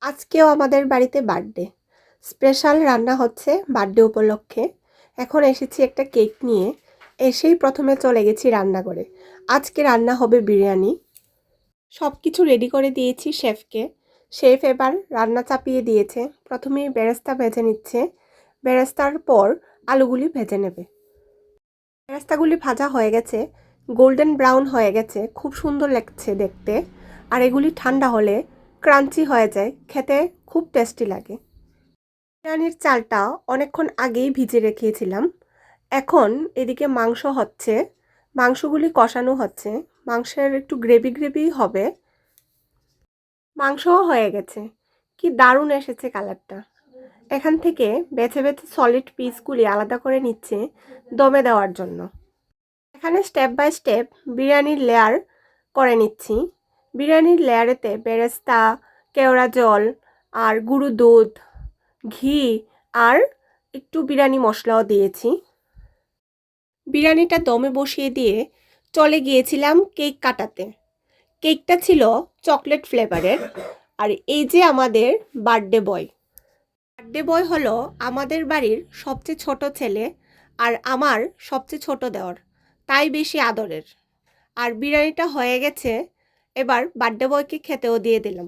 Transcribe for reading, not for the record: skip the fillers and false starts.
আজকেও আমাদের বাড়িতে বার্থডে। স্পেশাল রান্না হচ্ছে বার্থডে উপলক্ষে। এখন এসেছি একটা কেক নিয়ে। এসেই প্রথমে চলে গেছি রান্নাঘরে। আজকে রান্না হবে বিরিয়ানি। সব কিছু রেডি করে দিয়েছি শেফকে। শেফ এবার রান্না চাপিয়ে দিয়েছে। প্রথমেই বেরেস্তা ভেজে নিচ্ছে। বেরেস্তার পর আলুগুলি ভেজে নেবে। বেরেস্তাগুলি ভাজা হয়ে গেছে, গোল্ডেন ব্রাউন হয়ে গেছে, খুব সুন্দর লাগছে দেখতে। আর এগুলি ঠান্ডা হলে ক্রাঞ্চি হয়ে যায়, খেতে খুব টেস্টি লাগে। বিরিয়ানির চালটা অনেকক্ষণ আগেই ভিজে রেখেছিলাম। এখন এদিকে মাংস হচ্ছে, মাংসগুলি কষানো হচ্ছে। মাংসের একটু গ্রেভি গ্রেভি হবে। মাংসও হয়ে গেছে, কি দারুণ এসেছে কালারটা। এখান থেকে বেছে বেছে সলিড পিসগুলি আলাদা করে নিচ্ছে দমে দেওয়ার জন্য। এখানে স্টেপ বাই স্টেপ বিরিয়ানির লেয়ার করে নিচ্ছি। বিরিয়ানির লেয়ারেতে বেরেস্তা, কেওড়া জল আর গুঁড়ো দুধ, ঘি আর একটু বিরিয়ানি মশলাও দিয়েছি। বিরিয়ানিটা দমে বসিয়ে দিয়ে চলে গিয়েছিলাম কেক কাটাতে। কেকটা ছিল চকলেট ফ্লেভারের। আর এই যে আমাদের বার্থডে বয়। বার্থডে বয় হলো আমাদের বাড়ির সবচেয়ে ছোট ছেলে আর আমার সবচেয়ে ছোট দেওর, তাই বেশি আদরের। আর বিরিয়ানিটা হয়ে গেছে, এবার বার্থডে বয়কে খেতেও দিয়ে দিলাম।